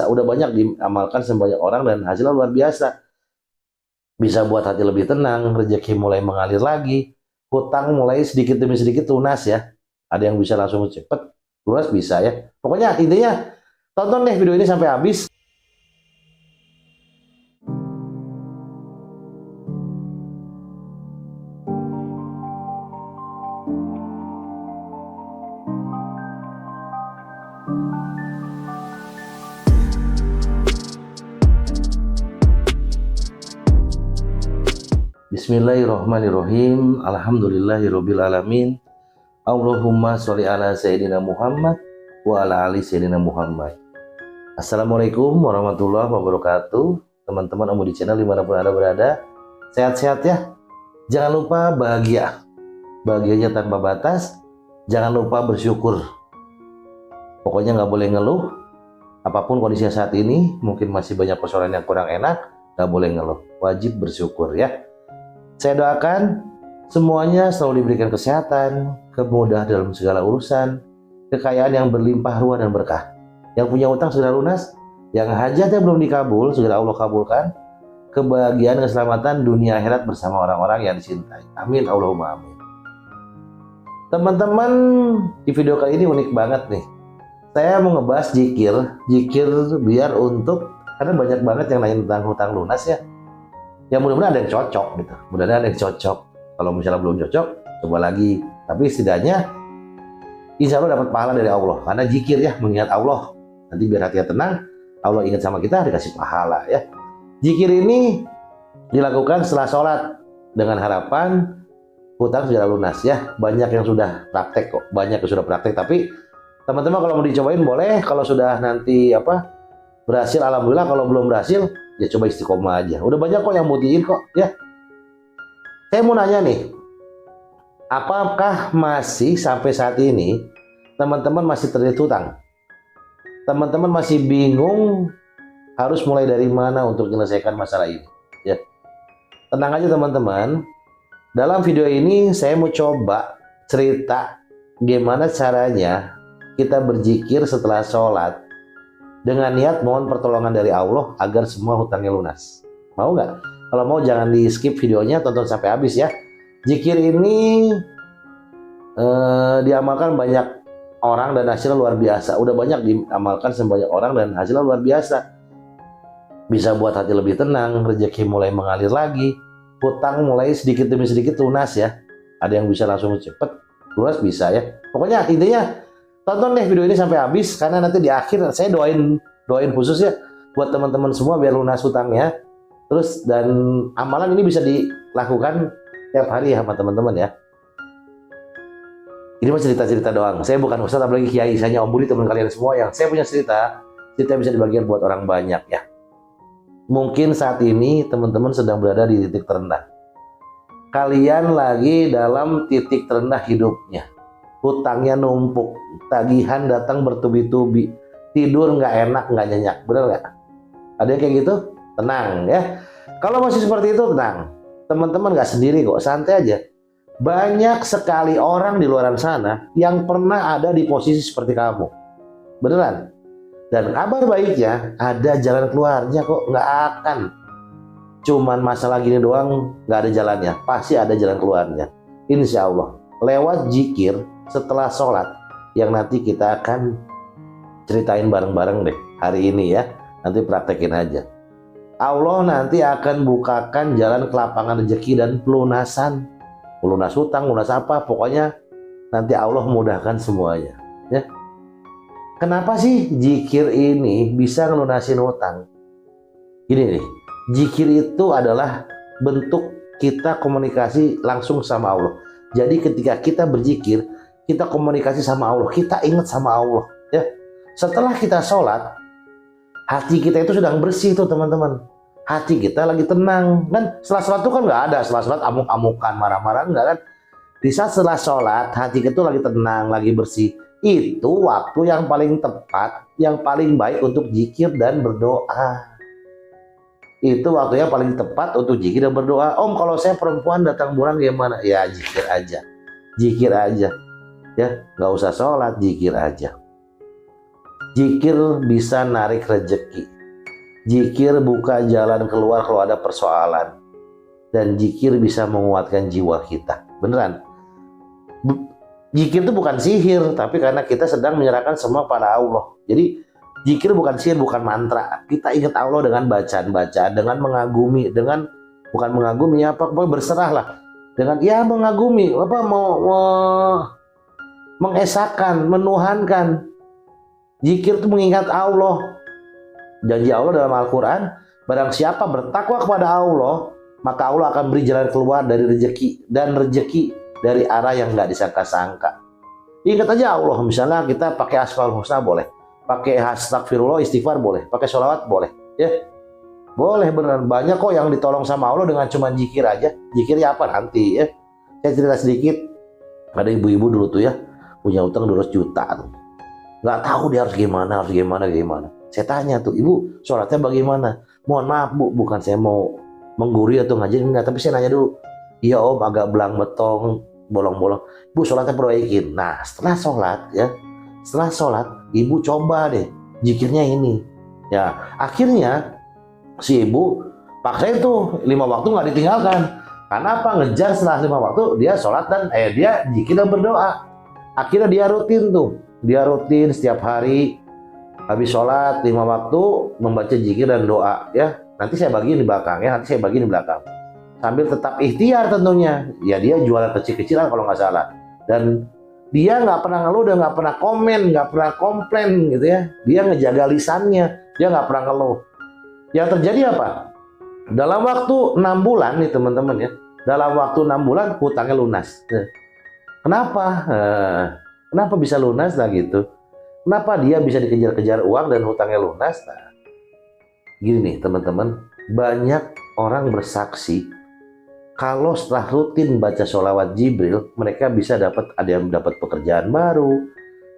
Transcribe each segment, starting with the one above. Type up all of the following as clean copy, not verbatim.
biasa. Udah banyak diamalkan sama banyak orang dan hasilnya luar biasa. Bisa buat hati lebih tenang, rezeki mulai mengalir lagi, hutang mulai sedikit demi sedikit lunas ya. Ada yang bisa langsung cepet lunas bisa ya. Pokoknya intinya tonton deh video ini sampai habis. Bismillahirrahmanirrahim. Alhamdulillahirabbil alamin. Allahumma sholli ala sayyidina Muhammad wa ala ali sayyidina Muhammad. Assalamualaikum warahmatullahi wabarakatuh. Teman-teman Omudi Channel dimanapun Anda berada, sehat-sehat ya. Jangan lupa bahagia. Bahagianya tanpa batas. Jangan lupa bersyukur. Pokoknya nggak boleh ngeluh. Apapun kondisinya saat ini, mungkin masih banyak persoalan yang kurang enak, nggak boleh ngeluh. Wajib bersyukur ya. Saya doakan semuanya selalu diberikan kesehatan, kemudahan dalam segala urusan, kekayaan yang berlimpah ruah dan berkah. Yang punya utang segera lunas, yang hajatnya belum dikabul segera Allah kabulkan, kebahagiaan keselamatan dunia akhirat bersama orang-orang yang dicintai. Amin Allahumma amin. Teman-teman, di video kali ini unik banget nih. Saya mau ngebahas zikir biar untuk, karena banyak banget yang nanya tentang hutang lunas ya. Ya mudah-mudahan ada yang cocok gitu. Mudah-mudahan ada yang cocok. Kalau misalnya belum cocok, coba lagi. Tapi setidaknya insya Allah dapat pahala dari Allah. Karena zikir ya, mengingat Allah. Nanti biar hatinya tenang, Allah ingat sama kita, dikasih pahala ya. Zikir ini dilakukan setelah sholat dengan harapan hutang segera lunas ya. Banyak yang sudah praktek kok. Banyak yang sudah praktek. Tapi teman-teman kalau mau dicobain boleh. Kalau sudah nanti berhasil, alhamdulillah. Kalau belum berhasil, ya coba istiqomah aja. Udah banyak kok yang buktiin kok ya. Saya mau nanya nih, apakah masih sampai saat ini teman-teman masih terlilit hutang? Teman-teman masih bingung harus mulai dari mana untuk menyelesaikan masalah ini ya. Tenang aja teman-teman. Dalam video ini saya mau coba cerita gimana caranya kita berzikir setelah sholat dengan niat mohon pertolongan dari Allah agar semua hutangnya lunas. Mau nggak? Kalau mau jangan di skip videonya, tonton sampai habis ya. Zikir ini diamalkan banyak orang dan hasilnya luar biasa. Udah banyak diamalkan sama banyak orang dan hasilnya luar biasa. Bisa buat hati lebih tenang, rezeki mulai mengalir lagi, hutang mulai sedikit demi sedikit lunas ya. Ada yang bisa langsung cepet lunas bisa ya. Pokoknya intinya tonton deh video ini sampai habis, karena nanti di akhir saya doain khusus ya buat teman-teman semua biar lunas hutangnya. Terus dan amalan ini bisa dilakukan tiap hari ya sama teman-teman ya. Ini mah cerita-cerita doang. Saya bukan ustadz apalagi kiai, saya Om Budi, teman kalian semua yang saya punya cerita bisa dibagikan buat orang banyak ya. Mungkin saat ini teman-teman sedang berada di titik terendah. Kalian lagi dalam titik terendah hidupnya. Hutangnya numpuk, tagihan datang bertubi-tubi, tidur nggak enak, nggak nyenyak, bener nggak? Ada yang kayak gitu? Tenang ya. Kalau masih seperti itu tenang, teman-teman nggak sendiri kok, santai aja. Banyak sekali orang di luar sana yang pernah ada di posisi seperti kamu, beneran. Dan kabar baiknya ada jalan keluarnya kok, nggak akan cuman masalah gini doang, nggak ada jalannya, pasti ada jalan keluarnya. Insya Allah lewat zikir setelah sholat yang nanti kita akan ceritain bareng-bareng deh hari ini ya. Nanti praktekin aja. Allah nanti akan bukakan jalan ke lapangan rezeki dan pelunasan. Lunas hutang, lunas apa, pokoknya nanti Allah mudahkan semuanya ya. Kenapa sih zikir ini bisa ngelunasin hutang? Gini nih, zikir itu adalah bentuk kita komunikasi langsung sama Allah. Jadi ketika kita berzikir, kita komunikasi sama Allah, kita ingat sama Allah ya. Setelah kita sholat, hati kita itu sedang bersih tuh teman-teman. Hati kita lagi tenang. Dan setelah sholat itu kan nggak ada, setelah sholat amuk-amukan, marah-marah enggak kan. Di saat setelah sholat, hati kita lagi tenang, lagi bersih. Itu waktu yang paling tepat, yang paling baik untuk zikir dan berdoa. Itu waktu yang paling tepat untuk zikir dan berdoa. Om, kalau saya perempuan datang bulan gimana? Ya zikir aja. Zikir aja. Ya, nggak usah sholat, zikir aja. Zikir bisa narik rezeki. Zikir buka jalan keluar kalau ada persoalan. Dan zikir bisa menguatkan jiwa kita. Beneran. Zikir itu bukan sihir, tapi karena kita sedang menyerahkan semua pada Allah. Jadi zikir bukan sihir, bukan mantra. Kita ingat Allah dengan bacaan-bacaan, dengan mengagumi, dengan bukan mengagumi apa, berserah lah. Dengan ya mengagumi, apa mengesahkan, menuhankan. Zikir itu mengingat Allah. Janji Allah dalam Al-Quran, barang siapa bertakwa kepada Allah, maka Allah akan beri jalan keluar dari rezeki, dan rezeki dari arah yang nggak disangka-sangka. Ingat aja Allah, misalnya kita pakai asmaul husna boleh, pakai astagfirullah, istighfar boleh, pakai sholawat boleh, ya boleh beneran. Banyak kok yang ditolong sama Allah dengan cuma zikir aja. Zikirnya apa nanti ya? Saya cerita sedikit. Ada ibu-ibu dulu tuh ya, punya utang 200 juta tuh. Nggak tahu dia harus gimana. Saya tanya tuh, ibu sholatnya bagaimana? Mohon maaf bu, bukan saya mau menggurui atau ngajarin, enggak, tapi saya nanya dulu. Iya om, agak belang betong, bolong-bolong. Bu sholatnya perbaikin. Nah setelah sholat ibu coba deh zikirnya ini. Ya akhirnya si ibu paksa itu 5 waktu nggak ditinggalkan. Karena apa? Ngejar setelah 5 waktu dia sholat dan dia zikir dan berdoa. Akhirnya dia rutin setiap hari habis sholat 5 waktu membaca zikir dan doa ya. Nanti saya bagiin di belakang ya, sambil tetap ikhtiar tentunya. Ya dia jualan kecil-kecilan kalau nggak salah. Dan dia nggak pernah ngeluh, dan nggak pernah komen, nggak pernah komplain gitu ya. Dia ngejaga lisannya, dia nggak pernah ngeluh. Yang terjadi apa? Dalam waktu 6 bulan nih teman-teman ya. Dalam waktu 6 bulan hutangnya lunas. Kenapa? Kenapa bisa lunas lah gitu? Kenapa dia bisa dikejar-kejar uang dan hutangnya lunas? Nah, gini nih teman-teman, banyak orang bersaksi kalau setelah rutin baca sholawat Jibril, mereka bisa ada yang dapat pekerjaan baru,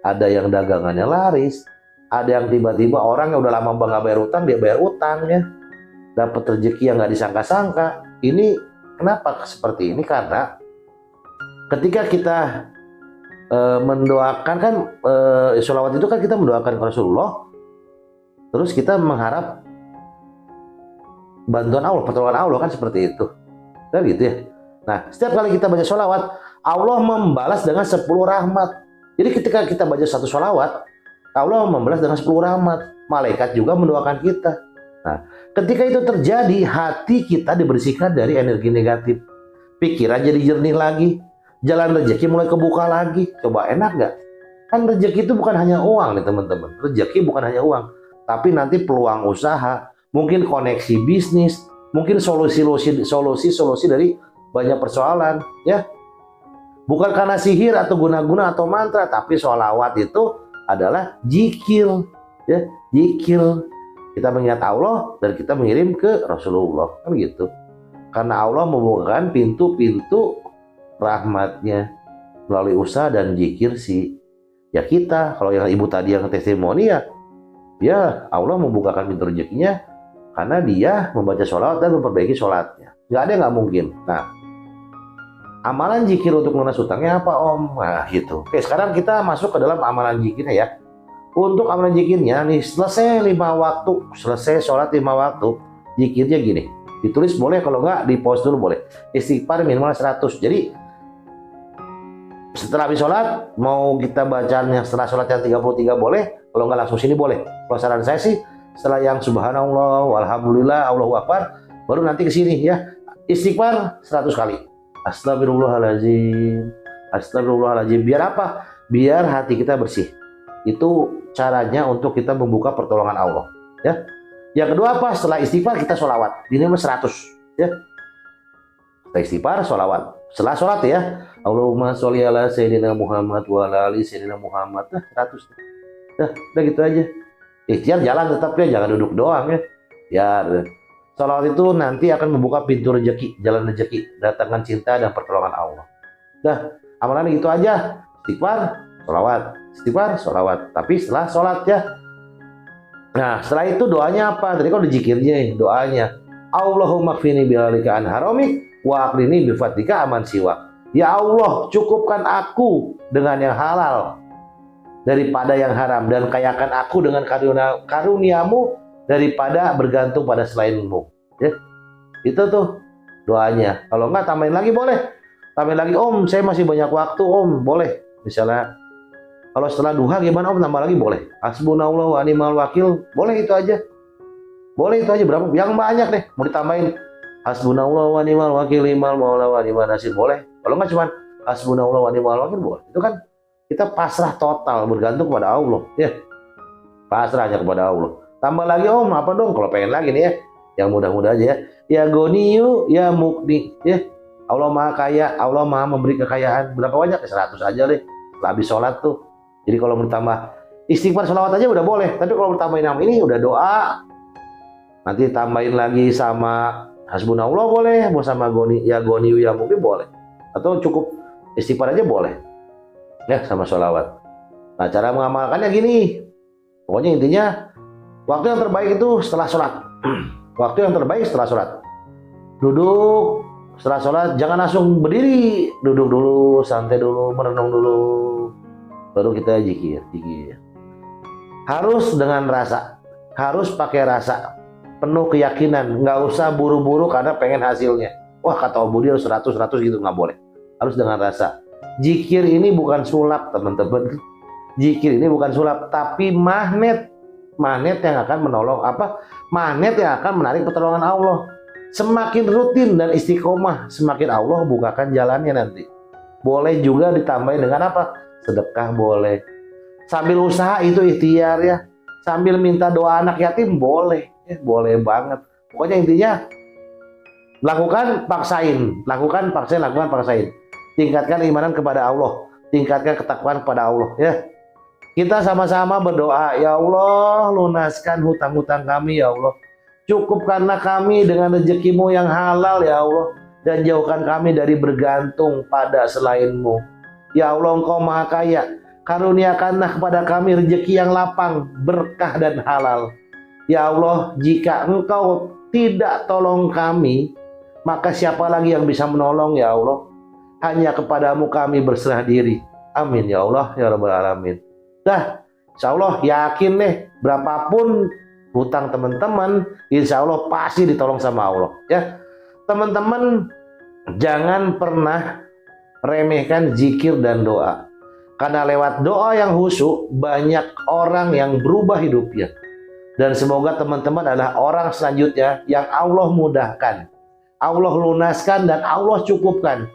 ada yang dagangannya laris, ada yang tiba-tiba orang yang udah lama nggak bayar utang, dia bayar utangnya, dapat rezeki yang nggak disangka-sangka. Ini kenapa seperti ini? Karena ketika kita mendoakan kan sholawat itu kan kita mendoakan Rasulullah, terus kita mengharap bantuan Allah, pertolongan Allah kan seperti itu. Kan gitu ya. Nah, setiap kali kita baca sholawat, Allah membalas dengan 10 rahmat. Jadi ketika kita baca satu sholawat, Allah membalas dengan 10 rahmat. Malaikat juga mendoakan kita. Nah, ketika itu terjadi, hati kita dibersihkan dari energi negatif. Pikiran jadi jernih lagi. Jalan rezeki mulai kebuka lagi. Coba enak nggak? Kan rezeki itu bukan hanya uang nih teman-teman. Rezeki bukan hanya uang. Tapi nanti peluang usaha, mungkin koneksi bisnis, mungkin solusi dari banyak persoalan ya. Bukan karena sihir atau guna-guna atau mantra, tapi sholawat itu adalah zikir ya. Zikir, kita mengingat Allah dan kita mengirim ke Rasulullah kan gitu. Karena Allah membukakan pintu-pintu rahmatnya melalui usaha dan zikir sih ya kita. Kalau yang ibu tadi yang testimoni ya Allah membukakan pintu rezekinya karena dia membaca sholawat dan memperbaiki sholatnya. Nggak ada yang nggak mungkin. Nah, amalan zikir untuk lunas hutangnya apa om? Nah gitu. Oke, sekarang kita masuk ke dalam amalan zikirnya ya. Untuk amalan zikirnya nih, selesai sholat 5 waktu, zikirnya gini. Ditulis boleh, kalau nggak di post dulu boleh. Istighfar minimal 100. Jadi setelah habis sholat, mau kita bacaan yang setelah sholat yang 33 boleh, kalau nggak langsung sini boleh. Kalau saran saya sih, setelah yang subhanallah, alhamdulillah, Allahu akbar, baru nanti ke sini ya. Istighfar 100 kali. Astagfirullahaladzim, astagfirullahaladzim. Biar apa? Biar hati kita bersih. Itu caranya untuk kita membuka pertolongan Allah ya. Yang kedua apa? Setelah istighfar kita sholawat. Ini 100 ya. Setelah istighfar sholawat. Setelah sholat ya, Allahumma sholli ala sayyidina Muhammad wa ala ali sayyidina Muhammad. 100. Udah gitu aja. Ikhtiar jalan tetap ya, jangan duduk doang ya. Ya, sholawat itu nanti akan membuka pintu rezeki, jalan rezeki, datangkan cinta dan pertolongan Allah. Amalan gitu aja. Istighfar, sholawat, istighfar, sholawat. Tapi setelah sholat ya. Nah, setelah itu doanya apa? Tadi kan udah zikirnya, doanya. Allahumma kfini bi'alika an haramik wa aqrini bifatika aman siwa. Ya Allah, cukupkan aku dengan yang halal daripada yang haram, dan kayakan aku dengan karuniamu daripada bergantung pada selainmu. Ya, itu tuh doanya. Kalau enggak tambahin lagi boleh. Tambahin lagi, Om, saya masih banyak waktu, Om, boleh. Misalnya, kalau setelah duha gimana, Om, tambah lagi boleh. Hasbunallah wa ni'mal wakil, boleh itu aja. Boleh itu aja, berapa? Yang banyak deh, mau ditambahin. Hasbunallah wa ni'mal wakil, ni'mal maula wa ni'mal nasir, boleh. Kalau enggak cuman hasbunallah wa ni'mal wakil, boleh. Itu kan kita pasrah total, bergantung kepada Allah. Ya, pasrahnya kepada Allah. Tambah lagi, Om, apa dong? Kalau pengen lagi nih ya, yang mudah-mudah aja ya. Ya Goniyu, ya Mukni, ya. Allah Maha Kaya, Allah Maha memberi kekayaan. Berapa banyak? 100 aja deh. Habis sholat tuh. Jadi kalau bertambah istighfar sholawat aja udah boleh. Tapi kalau bertambahin nama ini udah doa. Nanti tambahin lagi sama hasbunallah boleh, mau sama Goniyu ya Mukni boleh. Atau cukup istighfar aja boleh. Ya, sama sholawat. Nah, cara mengamalkannya gini. Pokoknya intinya, waktu yang terbaik itu setelah sholat. Waktu yang terbaik setelah sholat. Duduk, setelah sholat jangan langsung berdiri. Duduk dulu, santai dulu, merenung dulu. Baru kita zikir. Harus dengan rasa. Harus pakai rasa. Penuh keyakinan. Nggak usah buru-buru karena pengen hasilnya. Wah, kata Budi harus 100 gitu, nggak boleh. Harus dengan rasa. Zikir ini bukan sulap, teman-teman. Zikir ini bukan sulap, tapi magnet. Magnet yang akan menolong magnet yang akan menarik pertolongan Allah. Semakin rutin dan istiqomah, semakin Allah bukakan jalannya nanti. Boleh juga ditambahin dengan apa? Sedekah boleh. Sambil usaha itu ikhtiar ya. Sambil minta doa anak yatim boleh. Boleh banget. Pokoknya intinya lakukan, paksain. Lakukan, paksain. Tingkatkan keimanan kepada Allah. Tingkatkan ketakwaan kepada Allah ya. Kita sama-sama berdoa, ya Allah, lunaskan hutang-hutang kami, ya Allah. Cukupkanlah kami dengan rezekimu yang halal, ya Allah. Dan jauhkan kami dari bergantung pada selainmu. Ya Allah, Engkau Maha Kaya. Karuniakanlah kepada kami rezeki yang lapang, berkah dan halal. Ya Allah, jika Engkau tidak tolong kami, maka siapa lagi yang bisa menolong, ya Allah? Hanya kepadamu kami berserah diri. Amin, ya Allah, ya Rabbal Alamin. Dah, insya Allah yakin deh, berapapun hutang teman-teman, insya Allah pasti ditolong sama Allah. Ya, teman-teman jangan pernah remehkan zikir dan doa. Karena lewat doa yang khusyuk banyak orang yang berubah hidupnya. Dan semoga teman-teman adalah orang selanjutnya yang Allah mudahkan, Allah lunaskan dan Allah cukupkan.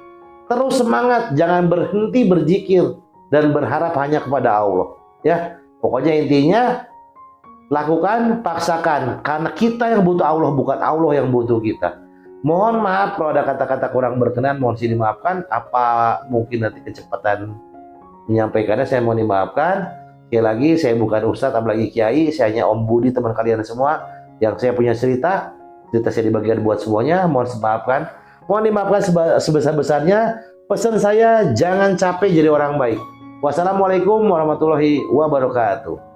Terus semangat, jangan berhenti berzikir dan berharap hanya kepada Allah. Ya, pokoknya intinya lakukan, paksakan, karena kita yang butuh Allah, bukan Allah yang butuh kita. Mohon maaf kalau ada kata-kata kurang berkenan, mohon dimaafkan. Apa mungkin nanti kecepatan menyampaikannya, saya mohon dimaafkan. Sekali lagi, saya bukan ustadz, apalagi kiai, saya hanya Om Budi, teman kalian semua. Yang saya punya cerita saya dibagikan buat semuanya, mohon dimaafkan. Mohon dimaafkan sebesar-besarnya. Pesan saya, jangan capek jadi orang baik. Wassalamualaikum warahmatullahi wabarakatuh.